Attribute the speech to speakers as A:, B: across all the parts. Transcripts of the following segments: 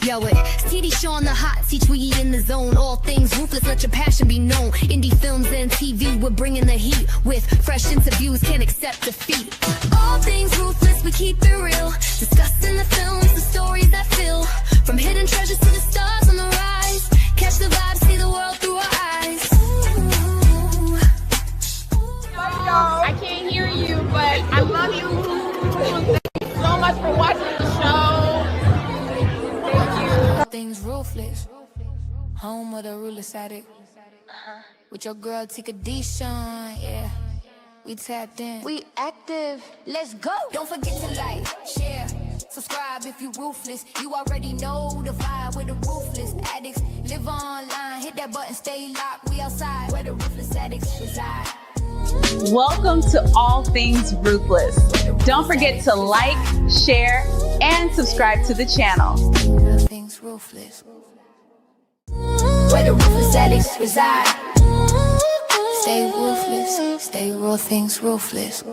A: Yo, it's TD Show on the hot seat, we in the zone. All things ruthless, let your passion be known. Indie films and TV, we're bringing the heat. With fresh interviews, can't accept defeat. All things ruthless, we keep it real. Discussing the films, the stories that fill. From hidden treasures to the stars on the rise. Catch the vibe, see the world through our eyes.
B: I can't hear you, but I love you. Thank you so much for watching the show.
A: All things ruthless. Home of the ruthless addict. With your girl Tika Deshawn, yeah. We tapped in. We active. Let's go. Don't forget to like, share, subscribe if you ruthless. You already know the vibe with the ruthless addicts. Live online, hit that button, stay locked. We outside where the ruthless addicts reside.
C: Welcome to All Things Ruthless. Don't forget to like, share, and subscribe to the channel.
A: All things ruthless. Where the ruthless addicts reside. Stay ruthless, stay real things ruthless.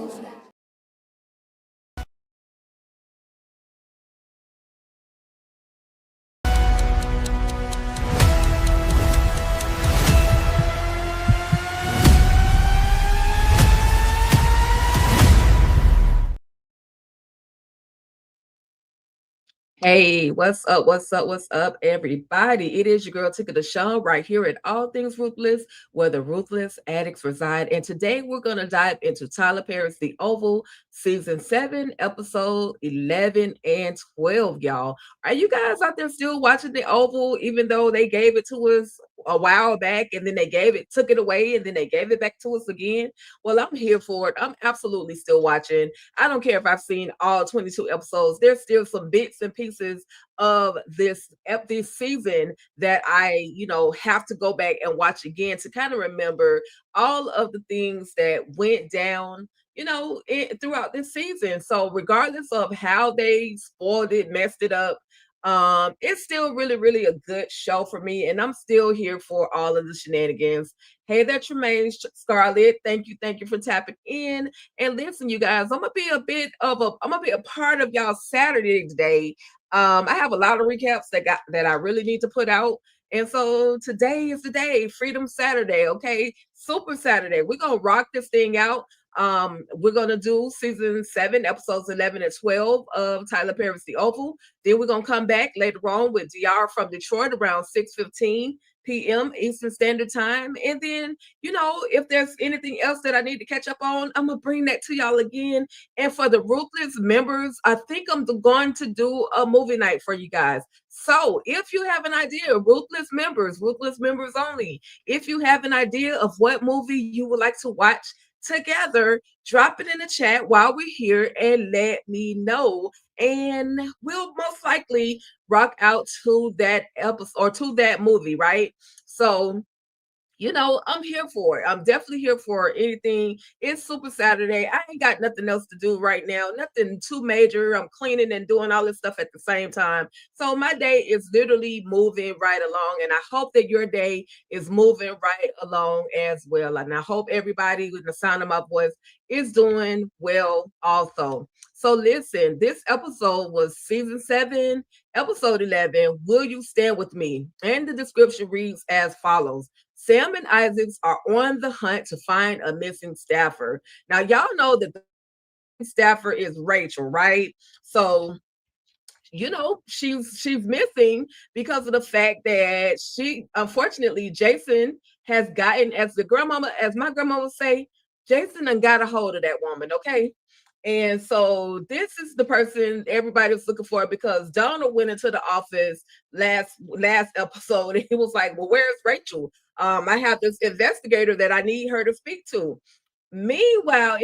D: Hey, what's up, everybody? It is your girl Tika Deshawn right here at All Things Ruthless, where the ruthless addicts reside. And today we're going to dive into Tyler Perry's The Oval, Season 7, Episode 11 and 12, y'all. Are you guys out there still watching The Oval, even though they gave it to us a while back, and then they took it away, and then they gave it back to us again? Well, I'm here for it. I'm absolutely still watching. I don't care if I've seen all 22 episodes. There's still some bits and pieces of this season that I, have to go back and watch again to kind of remember all of the things that went down, throughout this season. So regardless of how they spoiled it, messed it up, it's still really, really a good show for me, and I'm still here for all of the shenanigans. Hey there, Tremaine Scarlett. Thank you for tapping in. And listen, you guys, I'm gonna be a part of y'all Saturday today. I have a lot of recaps that I really need to put out. And so today is the day, Freedom Saturday, okay? Super Saturday. We're gonna rock this thing out. We're gonna do season 7, episodes 11 and 12 of Tyler Perry's The Oval. Then we're gonna come back later on with DR from Detroit around 6:15 p.m. Eastern Standard Time. And then, if there's anything else that I need to catch up on, I'm gonna bring that to y'all again. And for the Ruthless members, I think I'm going to do a movie night for you guys. So if you have an idea, Ruthless members only, if you have an idea of what movie you would like to watch together, drop it in the chat while we're here and let me know, and we'll most likely rock out to that episode or to that movie, right? So I'm here for it. I'm definitely here for anything. It's Super Saturday. I ain't got nothing else to do right now, nothing too major. I'm cleaning and doing all this stuff at the same time. So my day is literally moving right along, and I hope that your day is moving right along as well. And I hope everybody with the sound of my voice is doing well also. So listen, this episode was season 7, episode 11, Will You Stand With Me? And the description reads as follows. Sam and Isaacs are on the hunt to find a missing staffer. Now, y'all know that the staffer is Rachel, right? So, she's missing because of the fact that unfortunately, Jason has gotten, as my grandma would say, Jason done got a hold of that woman, okay? And so this is the person everybody was looking for, because Donald went into the office last episode and he was like, well, where's Rachel? I have this investigator that I need her to speak to. Meanwhile,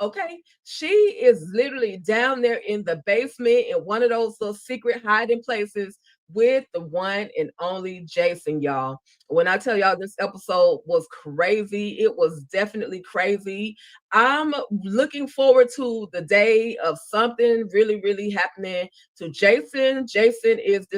D: okay, she is literally down there in the basement in one of those little secret hiding places with the one and only Jason, y'all. When I tell y'all this episode was crazy, it was definitely crazy. I'm looking forward to the day of something really, really happening to Jason. Jason is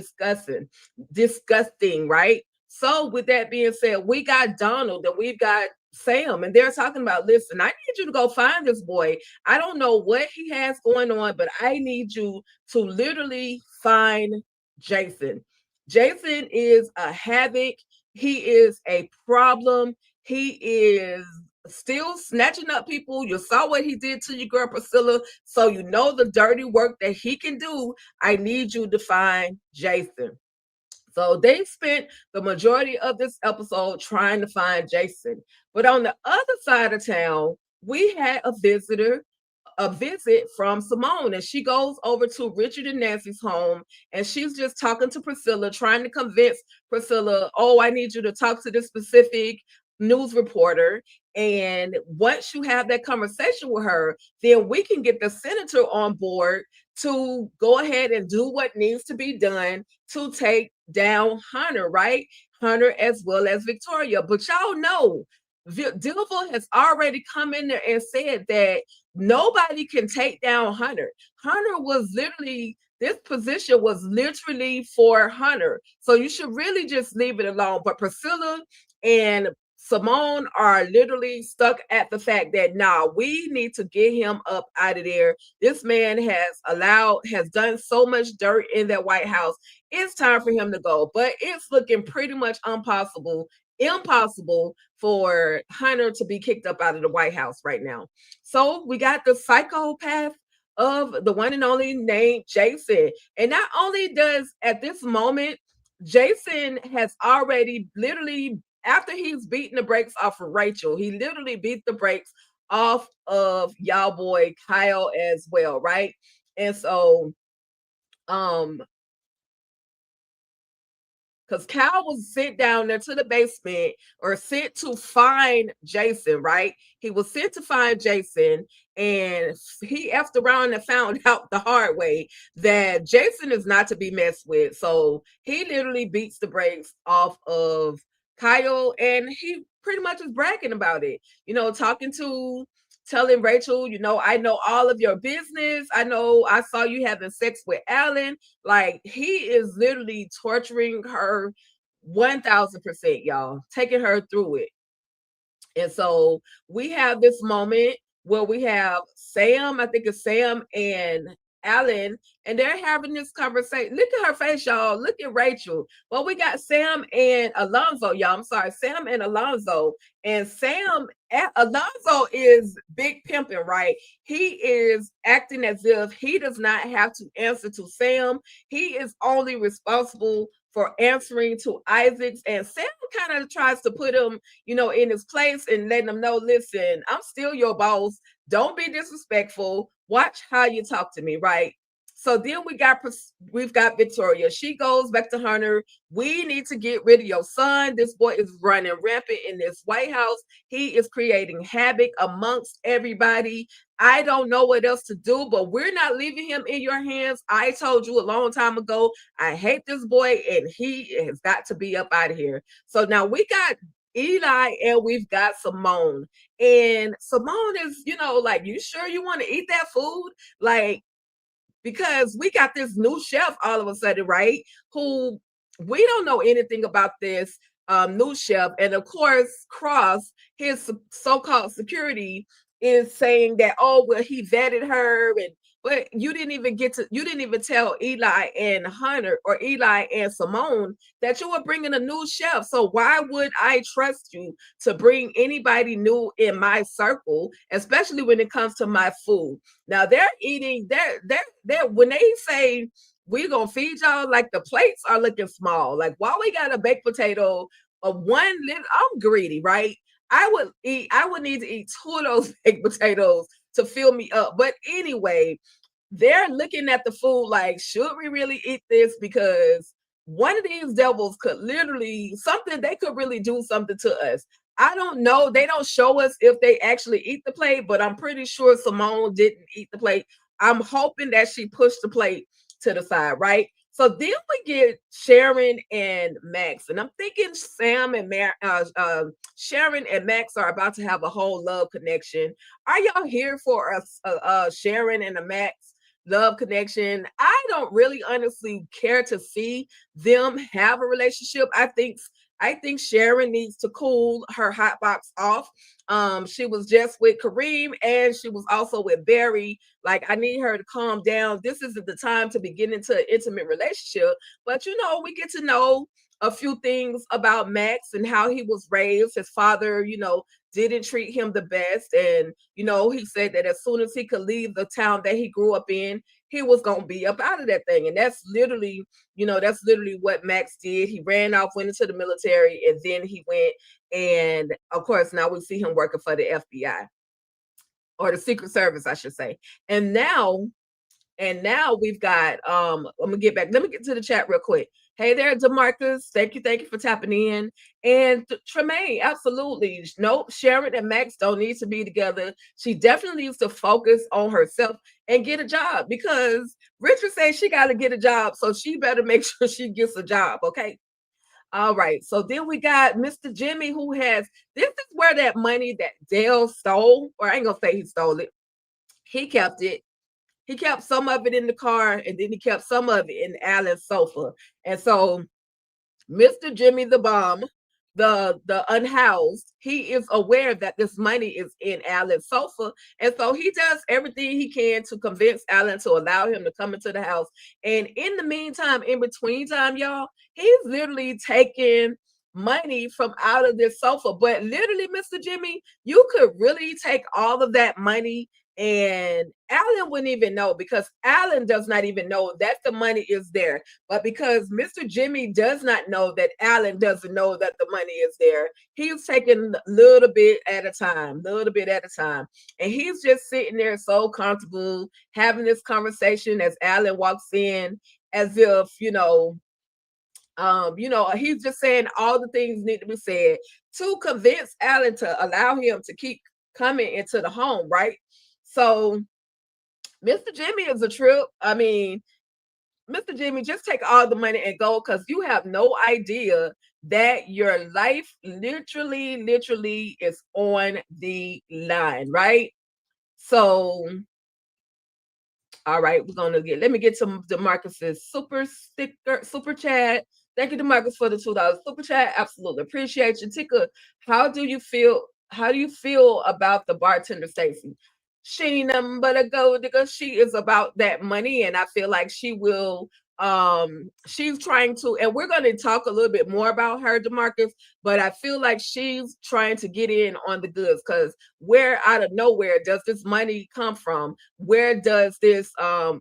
D: disgusting, right? So with that being said, we got Donald and we've got Sam, and they're talking about, listen, I need you to go find this boy. I don't know what he has going on, but I need you to literally find Jason. Jason is a havoc. He is a problem. He is still snatching up people. You saw what he did to your girl Priscilla, so you know the dirty work that he can do. I need you to find Jason. So they spent the majority of this episode trying to find Jason. But on the other side of town, we had a visit from Simone, and she goes over to Richard and Nancy's home, and she's just talking to Priscilla, trying to convince Priscilla, oh, I need you to talk to this specific news reporter. And once you have that conversation with her, then we can get the senator on board to go ahead and do what needs to be done to take down Hunter, right? Hunter as well as Victoria. But y'all know, Dilva has already come in there and said that nobody can take down Hunter. Hunter was literally, this position was literally for Hunter. So you should really just leave it alone. But Priscilla and Simone are literally stuck at the fact that we need to get him up out of there. This man has done so much dirt in that White House. It's time for him to go. But it's looking pretty much impossible for Hunter to be kicked up out of the White House right now. So we got the psychopath of the one and only named Jason. And not only does at this moment, Jason has already literally, after he's beaten the brakes off of Rachel, he literally beat the brakes off of y'all boy Kyle as well, right? And so, because Kyle was sent down there to the basement or sent to find Jason, right? He was sent to find Jason, and he effed around and found out the hard way that Jason is not to be messed with. So he literally beats the brakes off of Kyle, and he pretty much is bragging about it, telling Rachel, I know all of your business. I know I saw you having sex with Alan. Like, he is literally torturing her 1000%, y'all, taking her through it. And so we have this moment where we have Sam, I think it's Sam and Alan, and they're having this conversation. Look at her face, y'all. Look at Rachel. Well, we got Sam and Alonzo, y'all. I'm sorry, Sam and Alonzo. And Alonzo is big pimping, right? He is acting as if he does not have to answer to Sam. He is only responsible for answering to Isaacs, and Sam kind of tries to put him, in his place and letting him know, listen, I'm still your boss. Don't be disrespectful. Watch how you talk to me, right? So then we've got Victoria. She goes back to Hunter. We need to get rid of your son. This boy is running rampant in this White House. He is creating havoc amongst everybody. I don't know what else to do, but we're not leaving him in your hands. I told you a long time ago, I hate this boy, and he has got to be up out of here. So now we got Eli and we've got Simone. And Simone is, like, you sure you want to eat that food? Like, because we got this new chef all of a sudden, right? Who we don't know anything about this new chef. And of course, Cross, his so-called security, is saying that, oh, well, he vetted her, but you didn't even tell Eli and Hunter or Eli and Simone that you were bringing a new chef. So why would I trust you to bring anybody new in my circle, especially when it comes to my food? Now they're eating, they're when they say we're gonna feed y'all, like, the plates are looking small. Like, while we got a baked potato of one little, I'm greedy, right? I would need to eat 2 of those baked potatoes to fill me up. But anyway, they're looking at the food like, should we really eat this? Because one of these devils could literally, they could really do something to us. I don't know. They don't show us if they actually eat the plate, but I'm pretty sure Simone didn't eat the plate. I'm hoping that she pushed the plate to the side, right? So then we get Sharon and Max, and I'm thinking Sharon and Max are about to have a whole love connection. Are y'all here for a Sharon and a Max love connection? I don't really honestly care to see them have a relationship. I think I think Sharon needs to cool her hot box off. She was just with Kareem and she was also with Barry. Like, I need her to calm down. This isn't the time to be getting into an intimate relationship. But you know, we get to know a few things about Max and how he was raised. His father, you know, didn't treat him the best. And, you know, he said that as soon as he could leave the town that he grew up in, he was going to be up out of that thing. And that's literally, you know, that's literally what Max did. He ran off, went into the military, and then he went. And of course, now we see him working for the FBI or the Secret Service, I should say. And now we've got I'm gonna get back. Let me get to the chat real quick. Hey there, Demarcus. Thank you for tapping in. And Tremaine, absolutely. Nope, Sharon and Max don't need to be together. She definitely needs to focus on herself and get a job because Richard says she got to get a job, so she better make sure she gets a job. Okay. All right. So then we got Mr. Jimmy, who has this is where that money that Dale stole, or I ain't gonna say he stole it. He kept it. He kept some of it in the car, and then he kept some of it in Alan's sofa. And so Mr. Jimmy the Bomb, the unhoused, he is aware that this money is in Alan's sofa. And so he does everything he can to convince Alan to allow him to come into the house. And in the meantime, in between time, y'all, he's literally taking money from out of this sofa. But literally, Mr. Jimmy, you could really take all of that money and Alan wouldn't even know because Alan does not even know that the money is there. But because Mr. Jimmy does not know that Alan doesn't know that the money is there, he's taking a little bit at a time. And he's just sitting there so comfortable having this conversation as Alan walks in as if, he's just saying all the things need to be said to convince Alan to allow him to keep coming into the home, right? So Mr. Jimmy is a trip. I mean, Mr. Jimmy, just take all the money and go because you have no idea that your life literally is on the line, right? So, all right, let me get to DeMarcus's super chat. Thank you, DeMarcus, for the $2 super chat. Absolutely appreciate you. Tika, how do you feel about the bartender, Stacy? She ain't nothing but a gold digger. She is about that money, and I feel like she will. She's trying to, and we're going to talk a little bit more about her, DeMarcus. But I feel like she's trying to get in on the goods because where out of nowhere does this money come from? Where does this bum,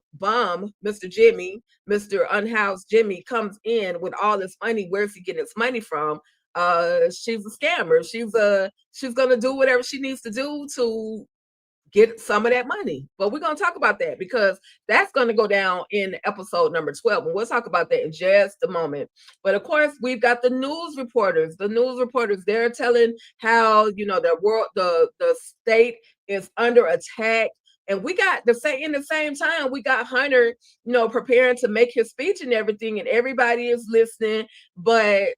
D: Mr. Jimmy, Mr. Unhoused Jimmy, comes in with all this money? Where's he getting his money from? She's a scammer. She's gonna do whatever she needs to do to get some of that money. But we're going to talk about that because that's going to go down in episode number 12. And we'll talk about that in just a moment. But of course, we've got the news reporters. The news reporters, they're telling how, the state is under attack. And we got in the same time, we got Hunter, preparing to make his speech and everything, and everybody is listening. But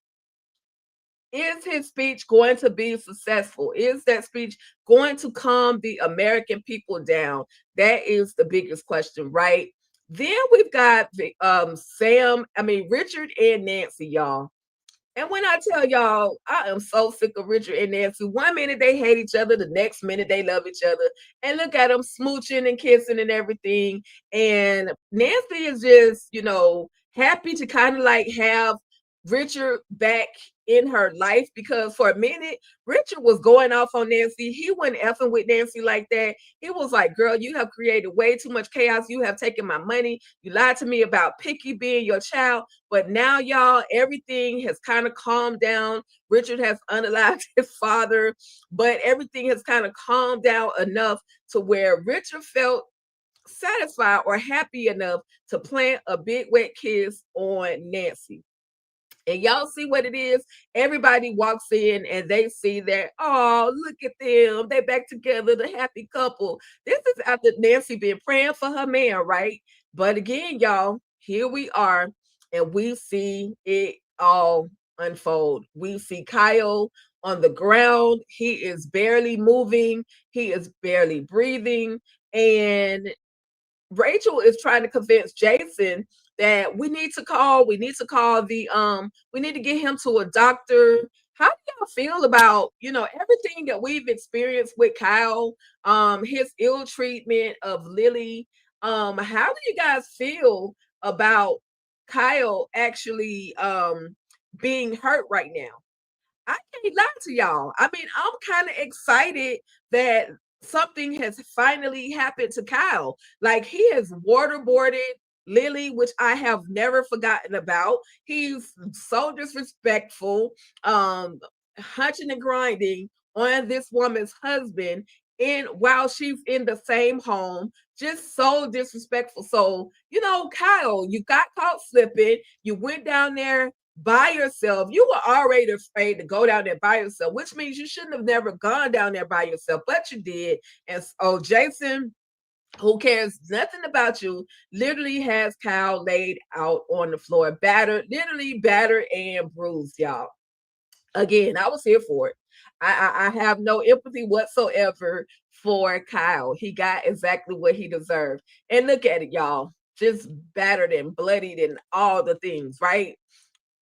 D: is his speech going to be successful? Is that speech going to calm the American people down? That is the biggest question, right? Then we've got Richard and Nancy, y'all. And when I tell y'all, I am so sick of Richard and Nancy. One minute they hate each other, the next minute they love each other. And look at them smooching and kissing and everything. And Nancy is just, happy to kind of like have Richard back in her life because for a minute, Richard was going off on Nancy. He wasn't effing with Nancy like that. He was like, girl, you have created way too much chaos. You have taken my money. You lied to me about Picky being your child. But now, y'all, everything has kind of calmed down. Richard has unalived his father, but everything has kind of calmed down enough to where Richard felt satisfied or happy enough to plant a big wet kiss on Nancy. And y'all see what it is? Everybody walks in and they see that, oh, look at them. They back together, the happy couple. This is after Nancy been praying for her man, right? But again, y'all, here we are and we see it all unfold. We see Kyle on the ground. He is barely moving. He is barely breathing. And Rachel is trying to convince Jason that we need to call. We need to call we need to get him to a doctor. How do y'all feel about, everything that we've experienced with Kyle, his ill treatment of Lily? How do you guys feel about Kyle actually being hurt right now? I can't lie to y'all. I mean, I'm kind of excited that something has finally happened to Kyle. Like, he has waterboarded Lily, which I have never forgotten about. He's so disrespectful, hunching and grinding on this woman's husband in while she's in the same home. Just so disrespectful. So, Kyle, you got caught slipping. You went down there by yourself. You were already afraid to go down there by yourself, which means you shouldn't have never gone down there by yourself, but you did. And so Jason, who cares nothing about you, literally has Kyle laid out on the floor, battered, literally battered and bruised, y'all. Again, I was here for it. I have no empathy whatsoever for Kyle. He got exactly what he deserved. And look at it, y'all. Just battered and bloodied and all the things, right?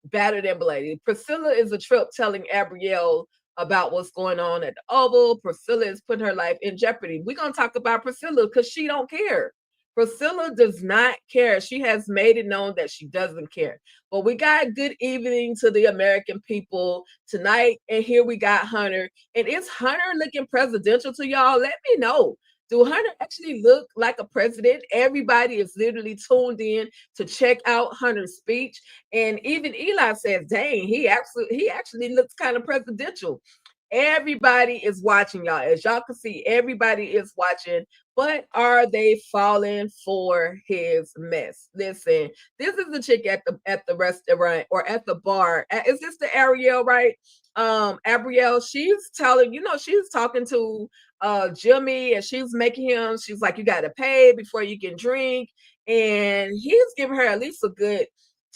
D: Battered and bloody. Priscilla is a trip telling Abrielle about what's going on at the Oval. Priscilla is putting her life in jeopardy. We're going to talk about Priscilla because she don't care. Priscilla does not care. She has made it known that she doesn't care. But we got good evening to the American people tonight. And here we got Hunter. And is Hunter looking presidential to y'all? Let me know. Do Hunter actually look like a president? Everybody is literally tuned in to check out Hunter's speech. And even Eli says, dang, he actually looks kind of presidential. Everybody is watching, y'all. As y'all can see, everybody is watching. But are they falling for his mess? Listen, this is the chick at the restaurant or at the bar. Is this the Ariel, right? Abrielle, she's talking to Jimmy, and she's making him, she's like, you got to pay before you can drink. And he's giving her at least a good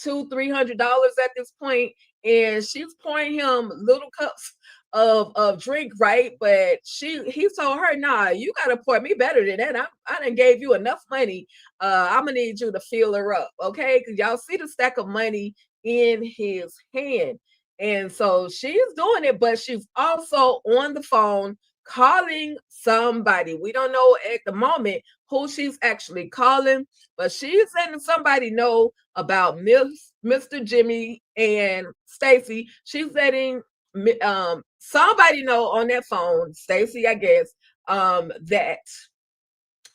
D: $200-300 at this point, and she's pouring him little cups of drink, right? But he told her, nah, you gotta pour me better than that. I done gave you enough money. I'm gonna need you to fill her up, okay? Because y'all see the stack of money in his hand. And so she's doing it, but she's also on the phone calling somebody. We don't know at the moment who she's actually calling, but she's letting somebody know about Mr. Jimmy and Stacy. She's letting somebody know on that phone, Stacy, I guess, that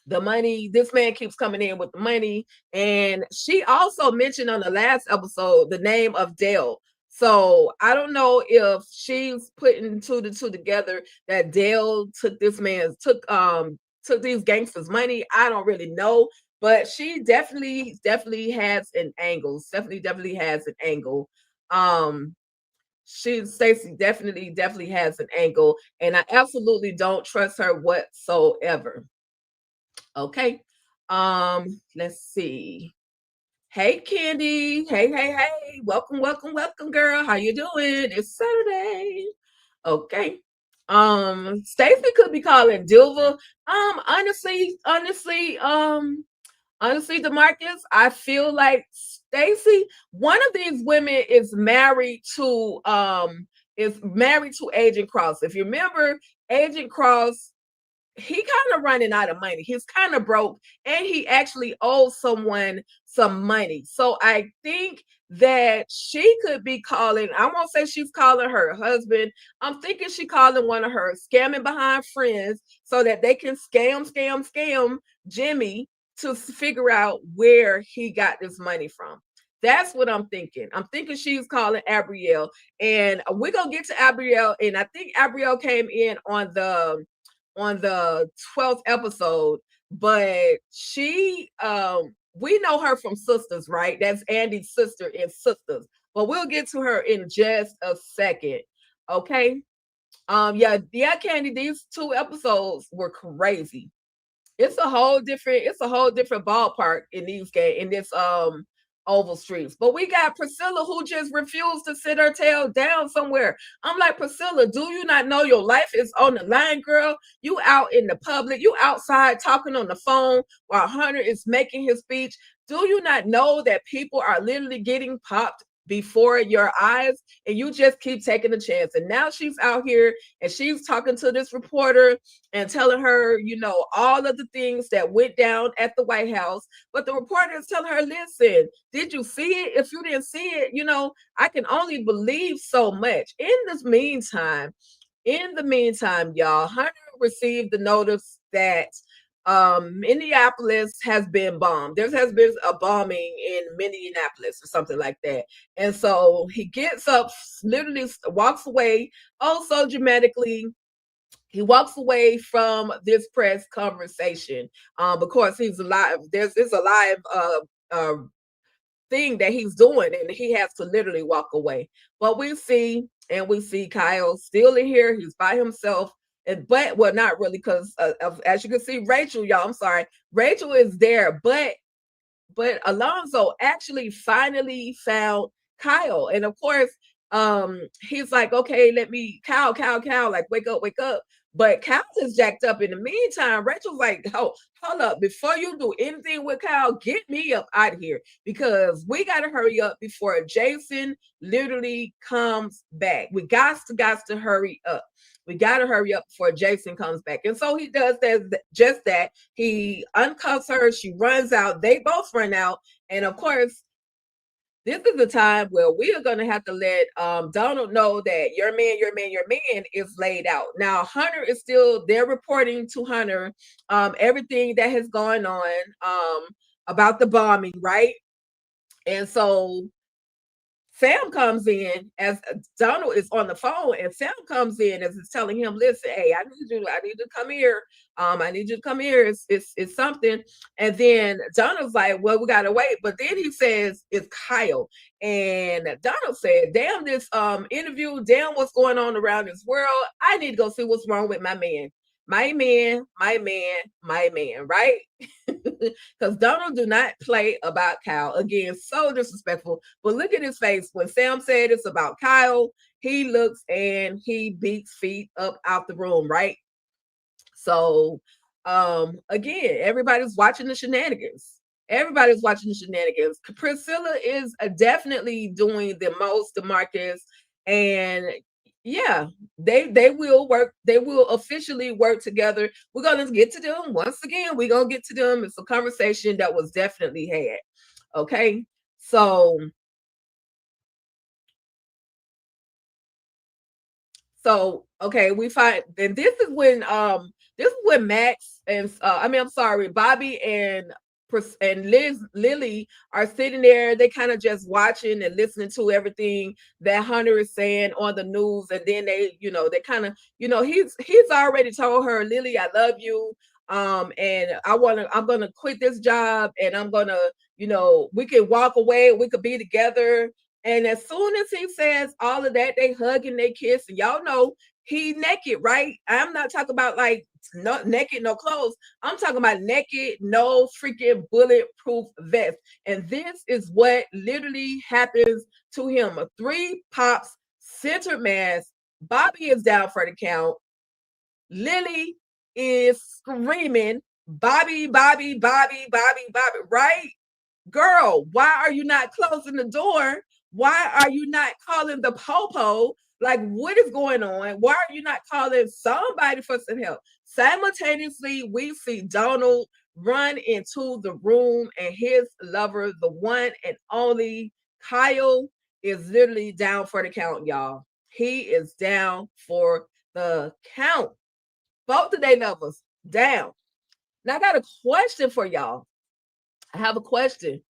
D: the money, this man keeps coming in with the money. And she also mentioned on the last episode the name of Dale. So I don't know if she's putting two together that Dale took these gangsters' money. I don't really know, but she definitely has an angle. Definitely has an angle. Stacey definitely has an angle, and I absolutely don't trust her whatsoever. Okay. Let's see. Hey, Candy. Hey. Welcome, girl. How you doing? It's Saturday. Okay. Stacey could be calling Dilva. Honestly, DeMarcus, I feel like Stacey, one of these women is married to Agent Cross. If you remember, Agent Cross, he kind of running out of money. He's kind of broke, and he actually owes someone some money. So I think that she could be calling, I won't say she's calling her husband. I'm thinking she calling one of her scamming behind friends so that they can scam Jimmy to figure out where he got this money from. That's what I'm thinking. I'm thinking she's calling Abrielle, and we're gonna get to Abrielle. And I think Abrielle came in on the 12th episode, but she we know her from Sisters, right? That's Andy's sister in Sisters, but we'll get to her in just a second. Okay. Yeah, Candy, these 2 episodes were crazy. It's a whole different ballpark in this Oval streets. But we got Priscilla who just refused to sit her tail down somewhere. I'm like, Priscilla, do you not know your life is on the line, girl? You out in the public, you outside talking on the phone while Hunter is making his speech. Do you not know that people are literally getting popped before your eyes, and you just keep taking a chance? And now she's out here and she's talking to this reporter and telling her, you know, all of the things that went down at the White House. But the reporter is telling her, listen, did you see it? If you didn't see it, you know, I can only believe so much. In the meantime, y'all, Hunter received the notice that Minneapolis has been bombed. There has been a bombing in Minneapolis or something like that. And so he gets up, literally walks away, oh, so dramatically. He walks away from this press conversation because he's alive. It's a live thing that he's doing, and he has to literally walk away. But we see Kyle still in here. He's by himself. But well, not really, because as you can see, Rachel, y'all, I'm sorry, Rachel is there, but Alonzo actually finally found Kyle, and of course, he's like, okay, let me, Kyle, like, wake up. But Kyle is jacked up. In the meantime, Rachel's like, oh, hold up, before you do anything with Kyle, get me up out of here, because we got to hurry up before Jason literally comes back. We got to hurry up. We got to hurry up before Jason comes back. And so he does just that. He uncuffs her. She runs out. They both run out. And of course, this is the time where we are going to have to let Donald know that your man is laid out. Now, Hunter is still there, reporting to Hunter everything that has gone on about the bombing, right? And so Sam comes in as Donald is on the phone, and Sam comes in as it's telling him, listen, hey, I need you to come here. I need you to come here. It's something. And then Donald's like, well, we gotta wait. But then he says it's Kyle. And Donald said, damn this interview, damn what's going on around this world. I need to go see what's wrong with my man. My man, right? Because Donald do not play about Kyle. Again, so disrespectful. But look at his face. When Sam said it's about Kyle, he looks and he beats feet up out the room, right? So again, everybody's watching the shenanigans. Priscilla is definitely doing the most to Marcus, and yeah, they will work. They will officially work together. We're gonna get to them once again. We're gonna get to them. It's a conversation that was definitely had. Okay, so okay, we find, and this is when Max and I'm sorry, Bobby and Lily are sitting there. They kind of just watching and listening to everything that Hunter is saying on the news, and then they kind of, he's already told her, Lily, I love you, and I'm gonna quit this job, and I'm gonna, we can walk away, we could be together. And as soon as he says all of that, they hug and they kiss, and y'all know he naked, right? I'm not talking about like not naked, no clothes. I'm talking about naked, no freaking bulletproof vest. And this is what literally happens to him. A 3 pops, center mass. Bobby is down for the count. Lily is screaming, Bobby, right? Girl, why are you not closing the door? Why are you not calling the popo? Like, what is going on? Why are you not calling somebody for some help? Simultaneously, we see Donald run into the room, and his lover, the one and only Kyle, is literally down for the count, y'all. He is down for the count. Both of their lovers down. Now, I got a question for y'all. I have a question.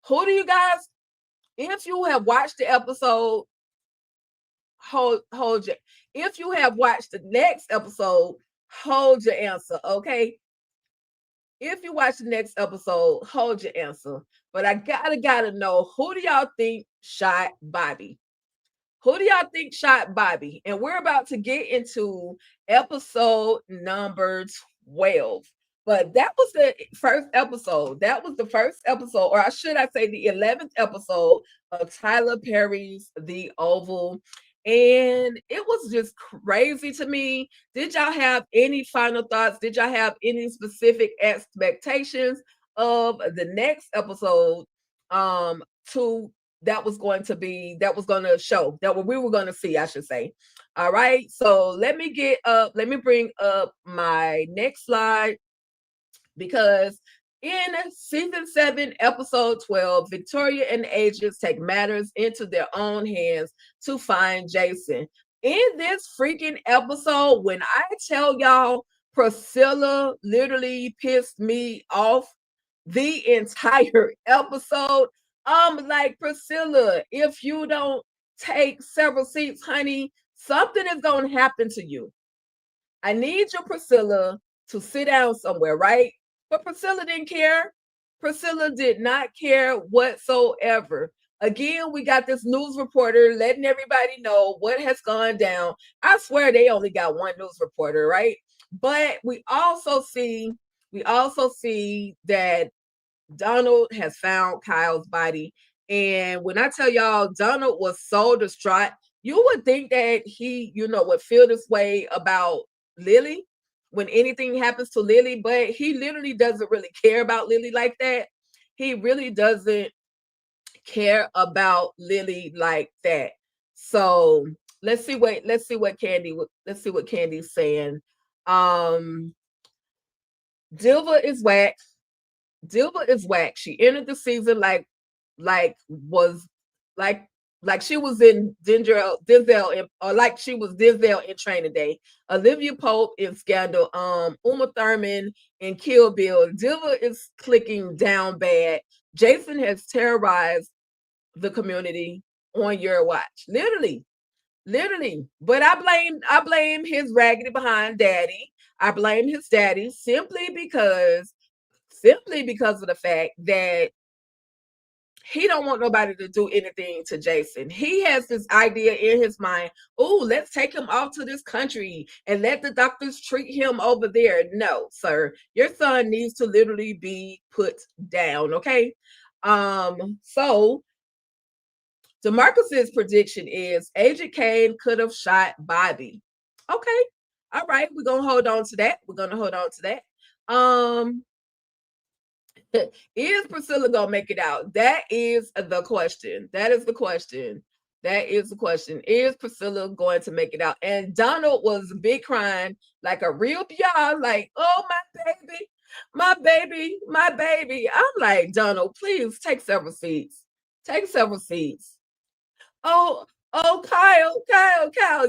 D: Who do you guys, if you have watched the episode, hold your, if you have watched the next episode, hold your answer, okay? If you watch the next episode, hold your answer. But I gotta know, who do y'all think shot Bobby? Who do y'all think shot Bobby? And we're about to get into episode number 12. But that was the first episode. That was the first episode, or should I say the 11th episode of Tyler Perry's The Oval. And it was just crazy to me. Did y'all have any final thoughts? Did y'all have any specific expectations of the next episode to that was going to show that what we were going to see, I should say. All right, so let me bring up my next slide, because in season 7, episode 12, Victoria and the agents take matters into their own hands to find Jason. In this freaking episode, when I tell y'all, Priscilla literally pissed me off the entire episode. I'm like, Priscilla, if you don't take several seats, honey, something is going to happen to you. I need you, Priscilla, to sit down somewhere, right? But Priscilla didn't care. Priscilla did not care whatsoever. Again, we got this news reporter letting everybody know what has gone down. I swear they only got one news reporter, right? But we also see that Donald has found Kyle's body. And when I tell y'all, Donald was so distraught, you would think that he, would feel this way about Lily when anything happens to Lily, but he literally doesn't really care about Lily like that. He really doesn't care about Lily like that. So let's see what Candy's saying. Dilva is whack. She entered the season like she was in Denzel, or like she was Denzel in Training Day. Olivia Pope in Scandal. Uma Thurman in Kill Bill. Dilva is clicking down bad. Jason has terrorized the community on your watch. Literally. But I blame his raggedy behind daddy. I blame his daddy simply because of the fact that he don't want nobody to do anything to Jason. He has this idea in his mind, oh, let's take him off to this country and let the doctors treat him over there. No, sir. Your son needs to literally be put down, okay? So DeMarcus's prediction is Agent Kane could have shot Bobby. Okay. All right. We're going to hold on to that. Is Priscilla gonna make it out? That is the question. Is Priscilla going to make it out? And Donald was big crying like a real PR, like, oh, my baby. I'm like, Donald, please take several seats. Oh, Kyle.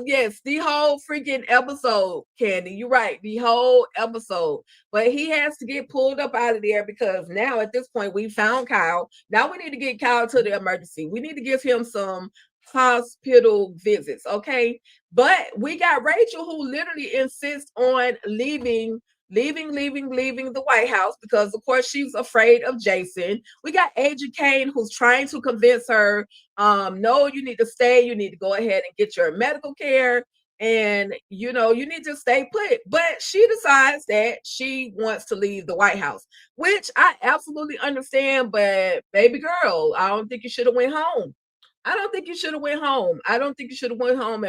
D: Yes, the whole freaking episode, Candy. You're right. The whole episode. But he has to get pulled up out of there because now at this point we found Kyle. Now we need to get Kyle to the emergency. We need to give him some hospital visits, okay? But we got Rachel, who literally insists on leaving the White House because, of course, she's afraid of Jason. We got Agent Kane, who's trying to convince her, no, you need to stay. You need to go ahead and get your medical care. And, you need to stay put. But she decides that she wants to leave the White House, which I absolutely understand. But, baby girl, I don't think you should have went home. And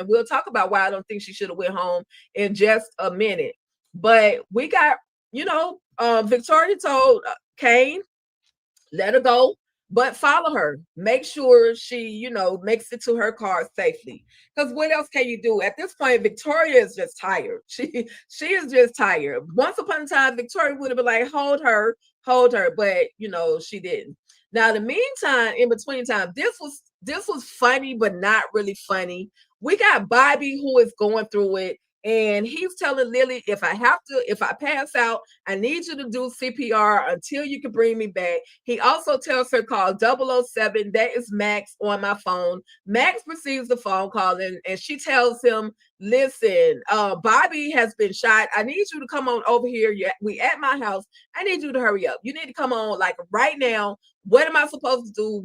D: we'll talk about why I don't think she should have went home in just a minute. But we got, Victoria told Kane, let her go, but follow her. Make sure she, makes it to her car safely. Because what else can you do? At this point, Victoria is just tired. She is just tired. Once upon a time, Victoria would have been like, hold her. But, she didn't. Now, in between time, this was funny, but not really funny. We got Bobby, who is going through it. And he's telling Lily, if I pass out, I need you to do CPR until you can bring me back. He also tells her call 007. That is Max on my phone. Max receives the phone call and she tells him, listen, Bobby has been shot. I need you to come on over here. We at my house. I need you to hurry up. You need to come on like right now. What am I supposed to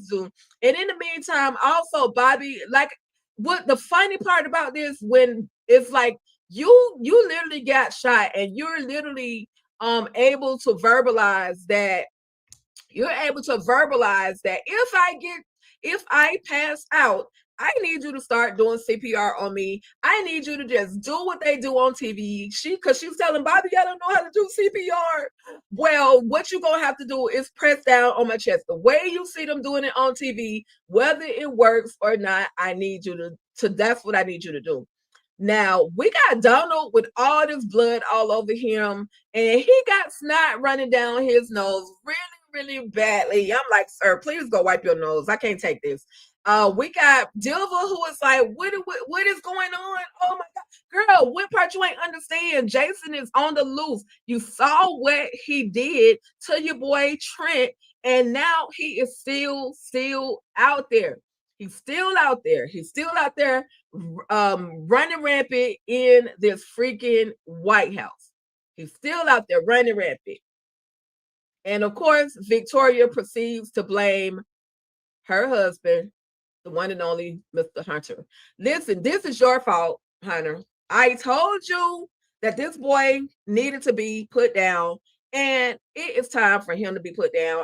D: do? And in the meantime, also Bobby, like, what the funny part about this, when it's like you literally got shot and you're literally able to verbalize that. You're able to verbalize that if I pass out, I need you to start doing CPR on me. I need you to just do what they do on TV. Because she's telling Bobby, I don't know how to do CPR. Well, what you're going to have to do is press down on my chest. The way you see them doing it on TV, whether it works or not, I need you to that's what I need you to do. Now, we got Donald with all this blood all over him, and he got snot running down his nose really badly. I'm like, sir, please go wipe your nose. I can't take this. We got Dilva, who is like, what is going on? Oh my God, girl, what part you ain't understand? Jason is on the loose. You saw what he did to your boy Trent, and now he is still out there. He's still out there. He's still out there running rampant in this freaking White House. He's still out there running rampant. And of course, Victoria proceeds to blame her husband, the one and only Mr. Hunter. Listen, this is your fault, Hunter. I told you that this boy needed to be put down, and it is time for him to be put down.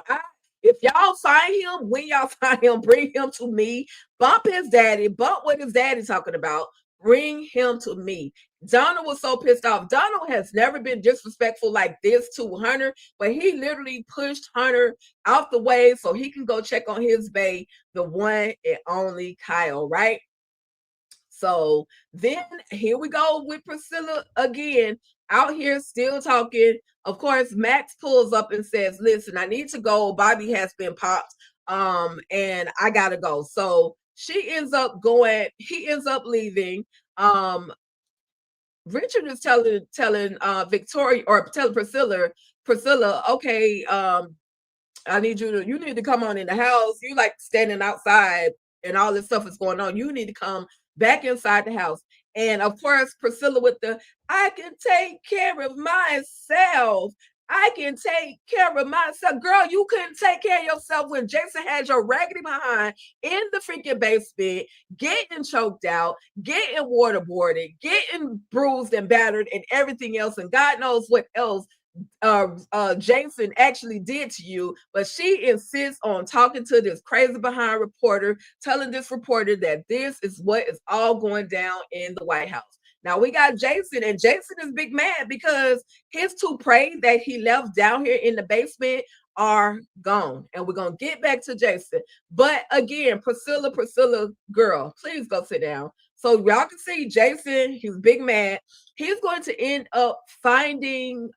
D: If y'all find him, when y'all find him, bring him to me. Bump his daddy. Bump what his daddy's talking about. Bring him to me. Donald was so pissed off. Donald has never been disrespectful like this to Hunter, but he literally pushed Hunter out the way so he can go check on his bae, the one and only Kyle, right? So then here we go with Priscilla again, out here still talking. Of course, Max pulls up and says, listen, I need to go. Bobby has been popped, and I gotta go. So she ends up going, he ends up leaving. Richard is telling Victoria, or telling Priscilla, okay, I need you need to come on in the house. You like standing outside and all this stuff is going on. You need to come back inside the house. And of course, Priscilla with the, I can take care of myself. I can take care of myself. Girl, you couldn't take care of yourself when Jason had your raggedy behind in the freaking basement, getting choked out, getting waterboarded, getting bruised and battered and everything else. And God knows what else Jason actually did to you. But she insists on talking to this crazy behind reporter, telling this reporter that this is what is all going down in the White House. Now we got Jason, and Jason is big mad because his two prey that he left down here in the basement are gone. And we're going to get back to Jason. But again, Priscilla, girl, please go sit down. So y'all can see Jason, he's big mad. He's going to end up finding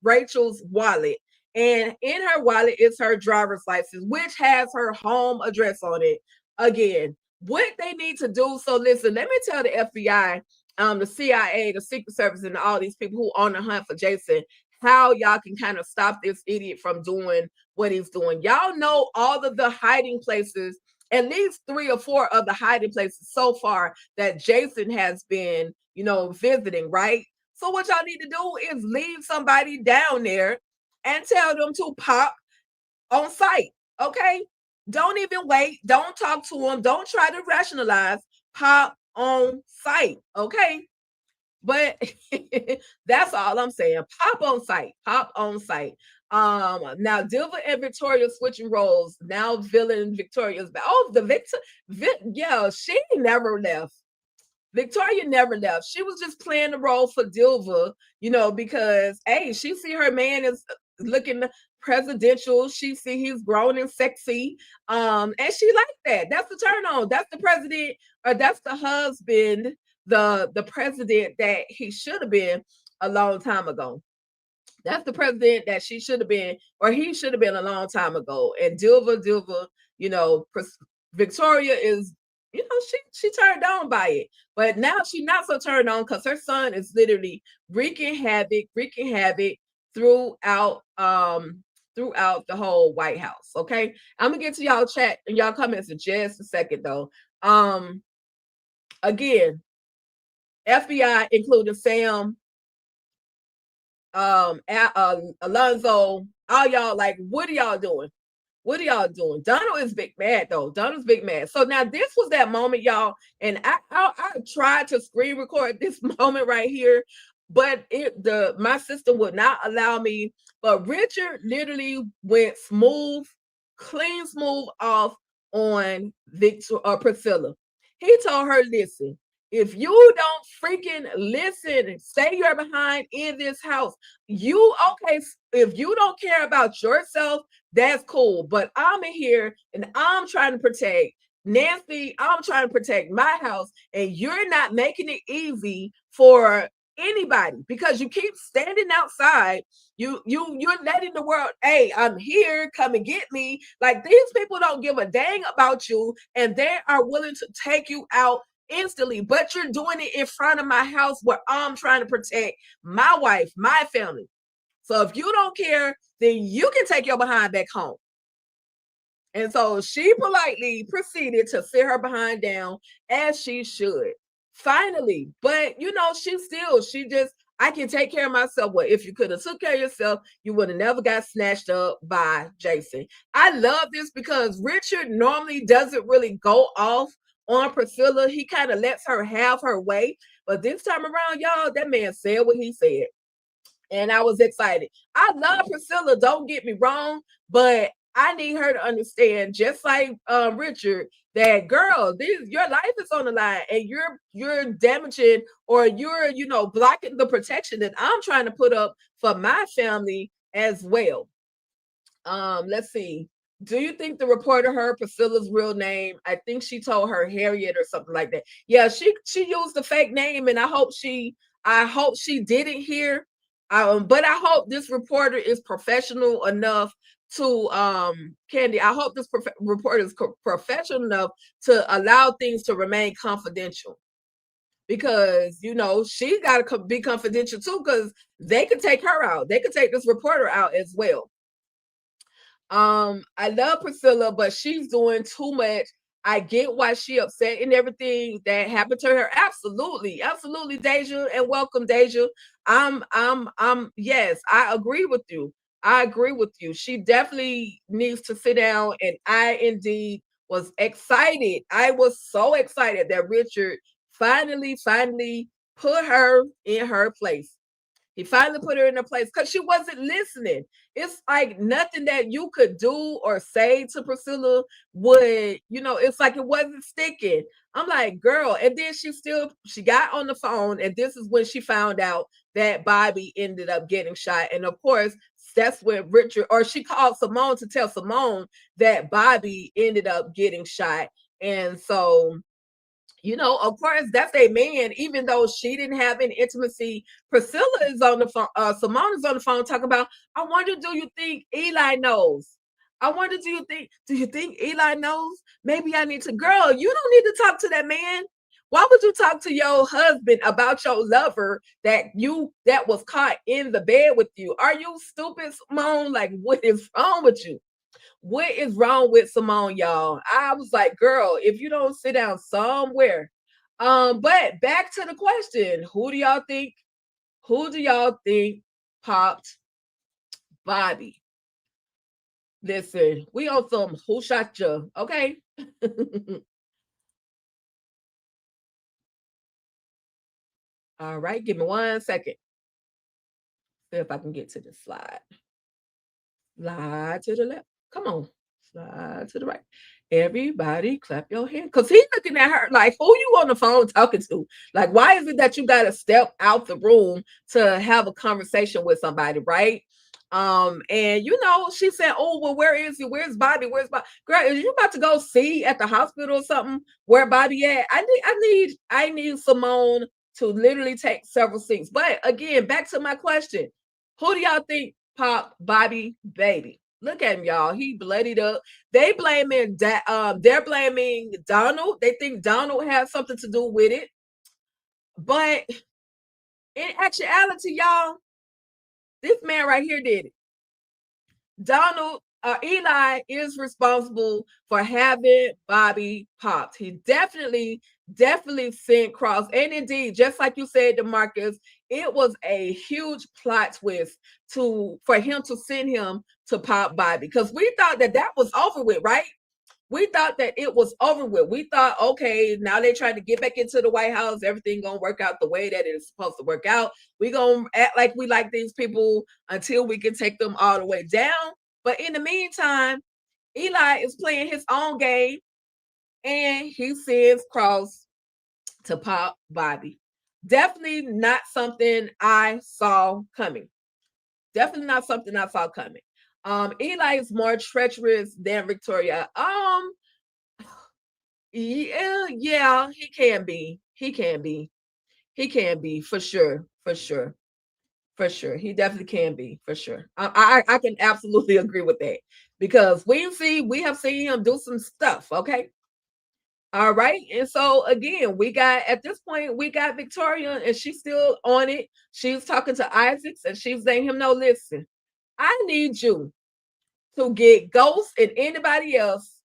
D: Rachel's wallet. And in her wallet is her driver's license, which has her home address on it. Again, what they need to do. So listen, let me tell the FBI, the CIA, the Secret Service, and all these people who are on the hunt for Jason, how y'all can kind of stop this idiot from doing what he's doing. Y'all know all of the hiding places, at least 3 or 4 of the hiding places so far that Jason has been, visiting, right? So what y'all need to do is leave somebody down there and tell them to pop on site, okay? Don't even wait. Don't talk to them. Don't try to rationalize. Pop on site, okay? But that's all I'm saying. Pop on site. Now Dilva and Victoria switching roles. Now villain Victoria's back. Oh, she never left. Victoria never left. She was just playing the role for Dilva, because hey, she see her man is looking presidential. She see he's grown and sexy. And she liked that. That's the turn on. That's the president, or that's the husband, the president that he should have been a long time ago. That's the president that she should have been, or he should have been a long time ago. And Dilva, Victoria is, she turned on by it. But now she's not so turned on because her son is literally wreaking havoc throughout the whole White House. Okay, I'm gonna get to y'all chat and y'all comments in just a second though. Again, FBI, including Sam, Alonzo, all y'all, like, what are y'all doing? Donald is big mad though. Donald's big mad. So now this was that moment, y'all, and I tried to screen record this moment right here, but my system would not allow me. But Richard literally went smooth, clean, smooth off on Victor or Priscilla. He told her, listen, if you don't freaking listen, stay your behind in this house. Okay, if you don't care about yourself, that's cool. But I'm in here and I'm trying to protect Nancy. I'm trying to protect my house, and you're not making it easy for anybody because you keep standing outside. You're letting the world, hey, I'm here, come and get me. Like, these people don't give a dang about you, and they are willing to take you out instantly, but you're doing it in front of my house where I'm trying to protect my wife, my family. So if you don't care, then you can take your behind back home. And so she politely proceeded to sit her behind down, as she should. Finally, but I can take care of myself. Well, if you could have took care of yourself, you would have never got snatched up by Jason. I love this because Richard normally doesn't really go off on Priscilla. He kind of lets her have her way. But this time around, y'all, that man said what he said. And I was excited. I love Priscilla, don't get me wrong, but I need her to understand, just like Richard, that girl, your life is on the line, and you're damaging, or you're blocking the protection that I'm trying to put up for my family as well. Let's see. Do you think the reporter heard Priscilla's real name? I think she told her Harriet or something like that. Yeah, she used the fake name, and I hope she didn't hear. But I hope this reporter is professional enough to Candy. I hope this reporter is professional enough to allow things to remain confidential, because she got to be confidential too, because they could take her out. They could take this reporter out as well. I love Priscilla, but she's doing too much. I get why she upset and everything that happened to her. Absolutely, Deja, and welcome, Deja. Yes, I agree with you. She definitely needs to sit down, and I indeed was excited. I was so excited that Richard finally put her in her place. He finally put her in her place because she wasn't listening. It's like nothing that you could do or say to Priscilla would, it's like it wasn't sticking. I'm like, girl. And then she got on the phone, and this is when she found out that Bobby ended up getting shot. And of course, that's when she called Simone to tell Simone that Bobby ended up getting shot. And so, of course, that's a man, even though she didn't have any intimacy. Priscilla is on the phone. Simone is on the phone talking about, I wonder, do you think Eli knows? I wonder, do you think Eli knows? Maybe I need to, girl, you don't need to talk to that man. Why would you talk to your husband about your lover that was caught in the bed with you? Are you stupid, Simone? Like, what is wrong with you? What is wrong with Simone, y'all? I was like, girl, if you don't sit down somewhere. But back to the question, who do y'all think popped Bobby? Listen, we on some who shot you, okay? All right, give me 1 second. See if I can get to the slide. Slide to the left. Come on, slide to the right. Everybody clap your hands, because he's looking at her like, who you on the phone talking to? Like, why is it that you got to step out the room to have a conversation with somebody, right? And she said, oh, well, where is he? Where's Bobby? Where's Bobby? Girl, is you about to go see at the hospital or something where Bobby at? I need Simone to literally take several seats. But again, back to my question, who do y'all think popped Bobby baby? Look at him, y'all. He bloodied up. They're blaming Donald. They think Donald has something to do with it. But in actuality, y'all, this man right here did it. Eli is responsible for having Bobby popped. He definitely sent Cross. And indeed, just like you said, DeMarcus, it was a huge plot twist for him to send him to pop Bobby, because we thought that was over with, right? We thought that it was over with. We thought, okay, now they're trying to get back into the White House. Everything gonna work out the way that it's supposed to work out. We gonna act like we like these people until we can take them all the way down. But in the meantime, Eli is playing his own game, and he sends Cross to pop Bobby. Definitely not something I saw coming. Definitely not something I saw coming. Eli is more treacherous than Victoria. Yeah, he can be. He can be for sure. He definitely can be for sure. I can absolutely agree with that because we have seen him do some stuff. Okay. All right. And so again, at this point, we got Victoria and she's still on it. She's talking to Isaacs and she's letting him know, listen, I need you to get Ghost and anybody else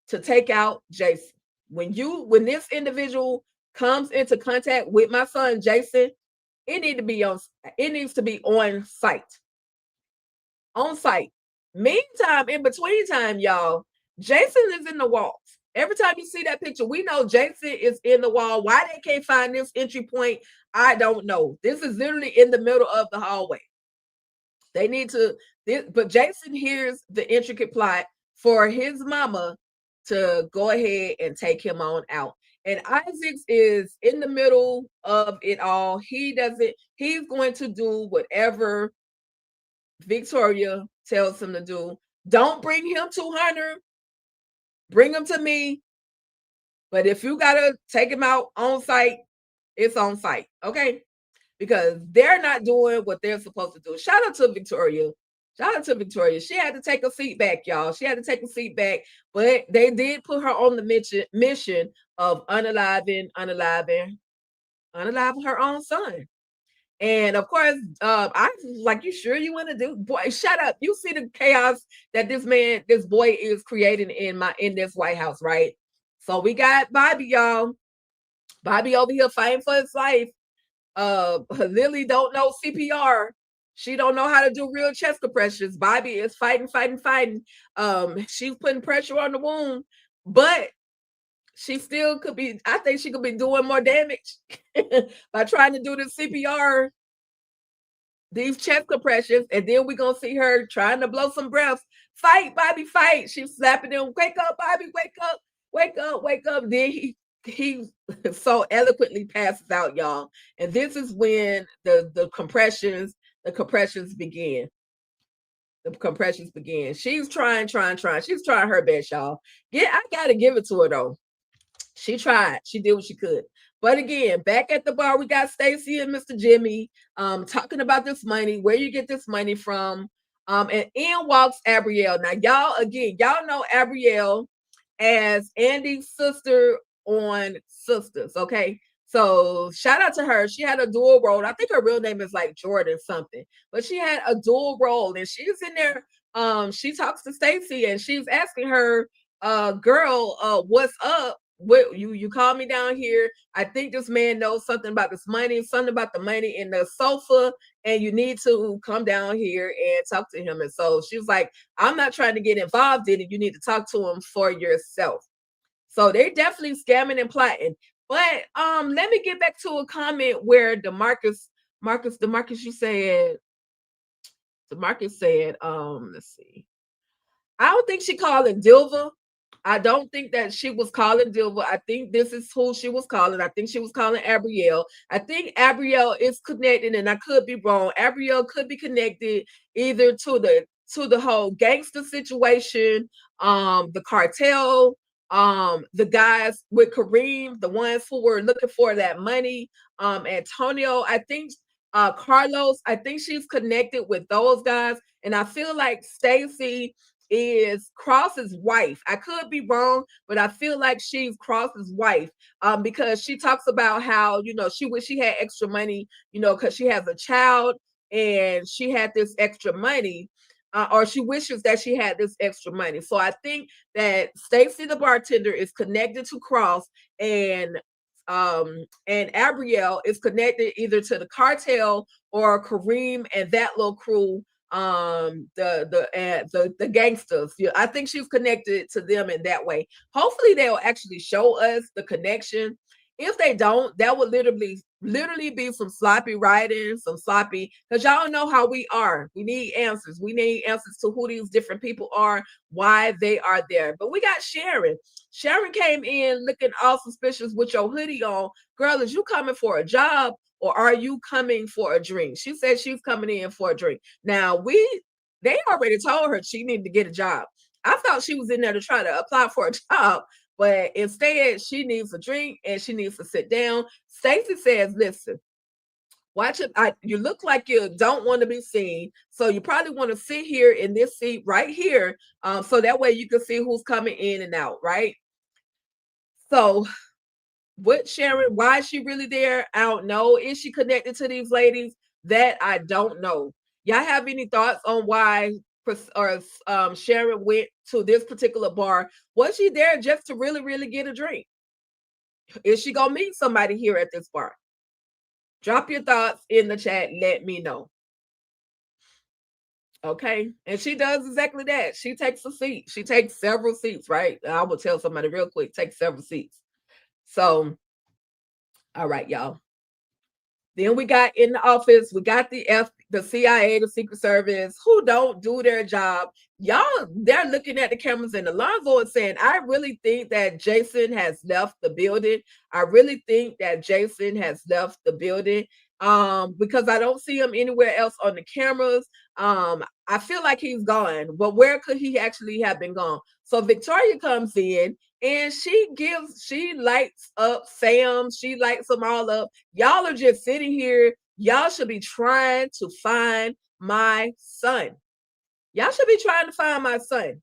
D: to take out Jason. When this individual comes into contact with my son Jason, it needs to be on site. On site. Meantime, in between time, y'all, Jason is in the walls. Every time you see that picture, we know Jason is in the wall. Why they can't find this entry point, I don't know. This is literally in the middle of the hallway. They need to, but Jason hears the intricate plot for his mama to go ahead and take him on out. And Isaacs is in the middle of it all. He's going to do whatever Victoria tells him to do. Don't bring him to Hunter. Bring him to me. But if you got to take him out on site, it's on site. Okay. Because they're not doing what they're supposed to do. Shout out to Victoria. She had to take a seat back, y'all. She had to take a seat back, but they did put her on the mission of unaliving her own son. And of course, I was like, you sure you want to do? Boy, shut up. You see the chaos that this boy is creating in this White House, right? So we got Bobby, y'all. Bobby over here fighting for his life. Lily don't know CPR. She don't know how to do real chest compressions. Bobby is fighting. She's putting pressure on the wound, but she still could be, I think she could be doing more damage by trying to do the CPR, these chest compressions, and then we're going to see her trying to blow some breath. Fight, Bobby, fight. She's slapping him. Wake up, Bobby, wake up. Then he so eloquently passes out, y'all. And this is when the compressions begin. She's trying. She's trying her best, y'all. I gotta give it to her though. She tried. She did what she could. But again, back at the bar, we got Stacy and Mr. Jimmy talking about this money, where you get this money from. And in walks Abrielle. Now, y'all know Abrielle as Andy's sister on Sisters, okay? So shout out to her. She had a dual role. I think her real name is like Jordan something, but she had a dual role, and she's in there. She talks to Stacy, and she's asking her, "Girl, what's up? What you called me down here? I think this man knows something about this money, something about the money in the sofa, and you need to come down here and talk to him." And so she was like, "I'm not trying to get involved in it. You need to talk to him for yourself." So they're definitely scamming and plotting. But let me get back to a comment where DeMarcus you said, let's see. I don't think she called it Dilva. I don't think that she was calling Dilva. I think this is who she was calling. I think she was calling Abrielle. I think Abrielle is connected, and I could be wrong. Abrielle could be connected either to the whole gangster situation, the cartel, the guys with Kareem, the ones who were looking for that money, Antonio, I think, Carlos, I think she's connected with those guys. And I feel like Stacy is Cross's wife. I could be wrong, but I feel like she's Cross's wife, because she talks about how, she wish she had extra money, because she has a child and she had this extra money. Or she wishes that she had this extra money. So I think that Stacy, the bartender, is connected to Cross, and Abrielle is connected either to the cartel or Kareem and that little crew the gangsters. Yeah, I think she's connected to them in that way. Hopefully they'll actually show us the connection. If they don't, that would literally be some sloppy writing, some sloppy, because y'all know how we are. We need answers. We need answers to who these different people are, why they are there. But we got Sharon. Sharon came in looking all suspicious with your hoodie on. Girl, is you coming for a job or are you coming for a drink? She said she's coming in for a drink. Now they already told her she needed to get a job. I thought she was in there to try to apply for a job, but instead she needs a drink and she needs to sit down. Stacey says, listen, watch it. You look like you don't want to be seen. So you probably want to sit here in this seat right here. So that way you can see who's coming in and out, right? So what Sharon, why is she really there? I don't know. Is she connected to these ladies? That I don't know. Y'all have any thoughts on why Sharon went to this particular bar? Was she there just to really get a drink? Is she gonna meet somebody here at this bar? Drop your thoughts in the chat. Let me know. Okay. And she does exactly that. She takes a seat. She takes several seats, right? I will tell somebody real quick, take several seats. So, all right, y'all. Then we got in the office, we got the CIA, the Secret Service, who don't do their job. Y'all, they're looking at the cameras, and Alonzo is saying, I really think that Jason has left the building. I really think that Jason has left the building because I don't see him anywhere else on the cameras. I feel like he's gone, but where could he actually have been gone? So Victoria comes in and she lights up Sam. She lights them all up. Y'all are just sitting here. Y'all should be trying to find my son. Y'all should be trying to find my son.